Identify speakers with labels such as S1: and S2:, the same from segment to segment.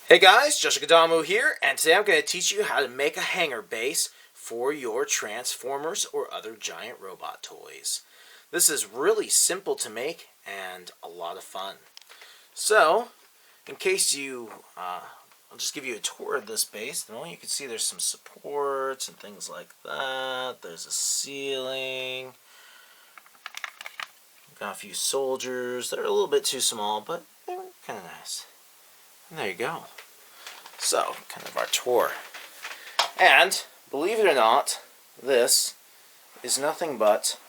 S1: Hey guys, Joshua Damu here, and today I'm going to teach you how to make a hanger base for your Transformers or other giant robot toys. This is really simple to make and a lot of fun. So, in case I'll just give you a tour of this base. Well, you can see there's some supports and things like that. There's a ceiling. Got a few soldiers. They're a little bit too small, but they're kind of nice. And there you go. So, kind of our tour. And, believe it or not, this is nothing but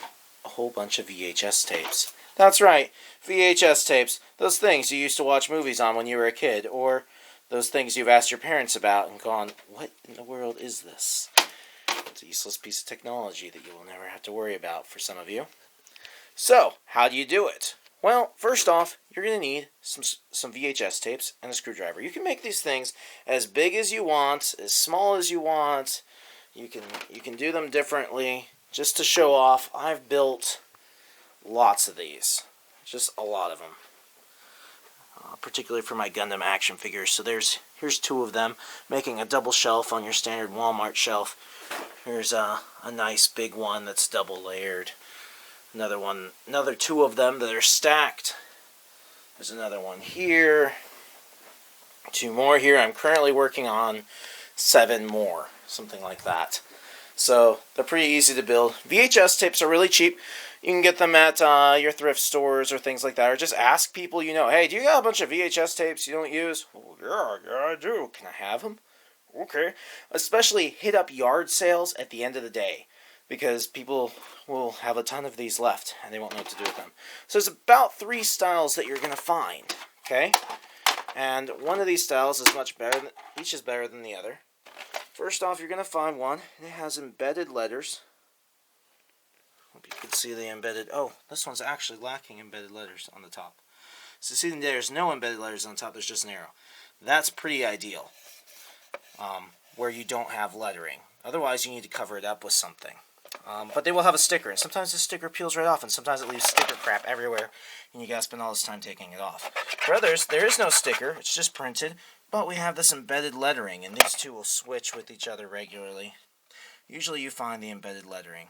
S1: a whole bunch of VHS tapes. That's right, VHS tapes. Those things you used to watch movies on when you were a kid, or those things you've asked your parents about and gone, what in the world is this? It's a useless piece of technology that you will never have to worry about for some of you. So, how do you do it? Well, first off, you're going to need some VHS tapes and a screwdriver. You can make these things as big as you want, as small as you want. You can do them differently. Just to show off, I've built lots of these. Just a lot of them. Particularly for my Gundam action figures. So here's two of them, making a double shelf on your standard Walmart shelf. Here's a nice big one that's double layered. Another two of them that are stacked. There's another one here. Two more here. I'm currently working on 7 more, something like that. So they're pretty easy to build. VHS tapes are really cheap. You can get them at your thrift stores or things like that. Or just ask people you know, hey, do you got a bunch of VHS tapes you don't use? Oh, yeah, I do. Can I have them? Okay. Especially hit up yard sales at the end of the day, because people will have a ton of these left and they won't know what to do with them. So there's about 3 styles that you're going to find, okay? And one of these styles is much better, each is better than the other. First off, you're going to find one, and it has embedded letters. Hope you can see the embedded, oh, this one's actually lacking embedded letters on the top. So see, there's no embedded letters on top, there's just an arrow. That's pretty ideal, where you don't have lettering. Otherwise, you need to cover it up with something. But they will have a sticker, and sometimes the sticker peels right off, and sometimes it leaves sticker crap everywhere, and you gotta spend all this time taking it off. For others, there is no sticker, it's just printed, but we have this embedded lettering, and these two will switch with each other regularly. Usually you find the embedded lettering.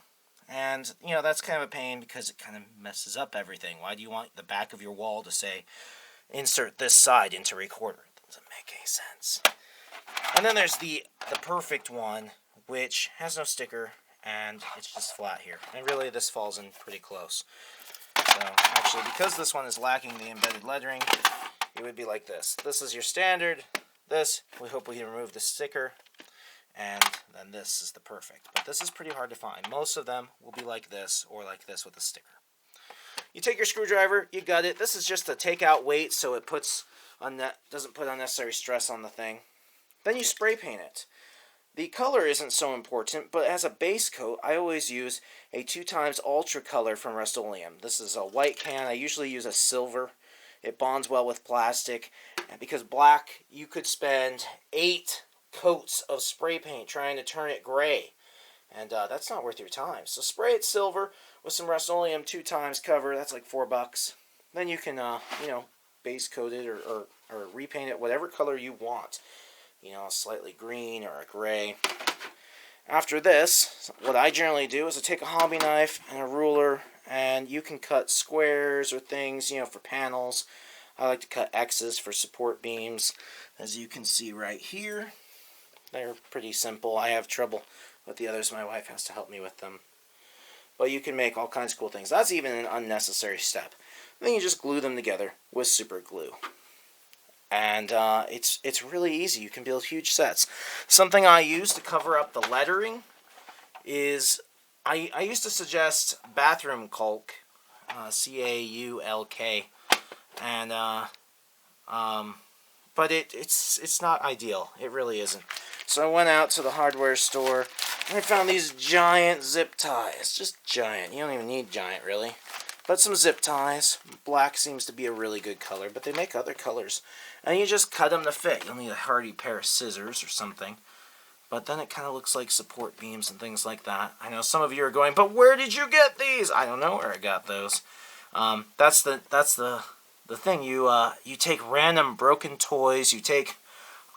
S1: And, you know, that's kind of a pain because it kind of messes up everything. Why do you want the back of your wall to say, insert this side into recorder? It doesn't make any sense. And then there's the perfect one, which has no sticker, and it's just flat here. And really, this falls in pretty close. So, actually, because this one is lacking the embedded lettering, it would be like this. This is your standard. This, we hope we can remove the sticker. And then this is the perfect. But this is pretty hard to find. Most of them will be like this, or like this with a sticker. You take your screwdriver, you gut it. This is just to take out weight so it doesn't put unnecessary stress on the thing. Then you spray paint it. The color isn't so important, but as a base coat, I always use a 2x Ultra Color from Rust-Oleum. This is a white can. I usually use a silver. It bonds well with plastic. And because black, you could spend 8 coats of spray paint trying to turn it gray. And that's not worth your time. So spray it silver with some Rust-Oleum 2x cover. That's like $4. Then you can, base coat it or repaint it whatever color you want. You know, a slightly green or a gray. After this, what I generally do is I take a hobby knife and a ruler, and you can cut squares or things, for panels. I like to cut X's for support beams, as you can see right here. They're pretty simple. I have trouble with the others. My wife has to help me with them. But you can make all kinds of cool things. That's even an unnecessary step. Then you just glue them together with super glue. And it's really easy. You can build huge sets. Something I use to cover up the lettering is I used to suggest bathroom caulk, C-A-U-L-K, and but it's not ideal. It really isn't. So I went out to the hardware store and I found these giant zip ties. Just giant. You don't even need giant, really. But some zip ties. Black seems to be a really good color, but they make other colors. And you just cut them to fit. You'll need a hardy pair of scissors or something. But then it kind of looks like support beams and things like that. I know some of you are going, but where did you get these? I don't know where I got those. That's the thing. You take random broken toys. You take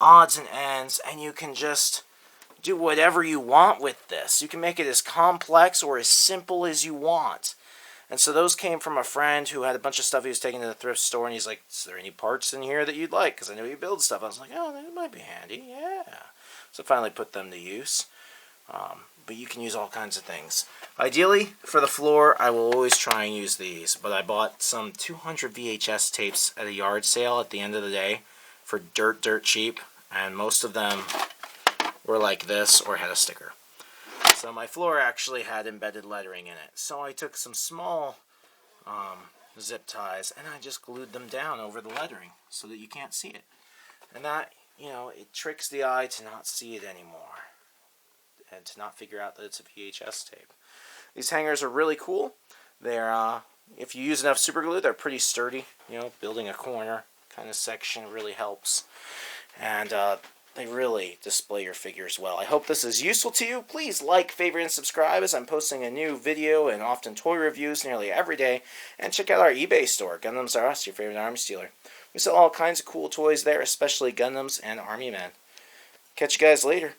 S1: odds and ends, and you can just do whatever you want with this. You can make it as complex or as simple as you want. And so those came from a friend who had a bunch of stuff he was taking to the thrift store, and he's like, is there any parts in here that you'd like? Because I know you build stuff. I was like, oh, that might be handy, yeah. So I finally put them to use. But you can use all kinds of things. Ideally, for the floor, I will always try and use these. But I bought some 200 VHS tapes at a yard sale at the end of the day for dirt cheap. And most of them were like this or had a sticker. So my floor actually had embedded lettering in it. So I took some small zip ties and I just glued them down over the lettering so that you can't see it. And that, you know, it tricks the eye to not see it anymore and to not figure out that it's a VHS tape. These hangers are really cool. They're, if you use enough super glue, they're pretty sturdy. You know, building a corner kind of section really helps. And they really display your figures well. I hope this is useful to you. Please like, favorite, and subscribe as I'm posting a new video and often toy reviews nearly every day. And check out our eBay store, Gundams R Us, your favorite arms dealer. We sell all kinds of cool toys there, especially Gundams and Army Men. Catch you guys later.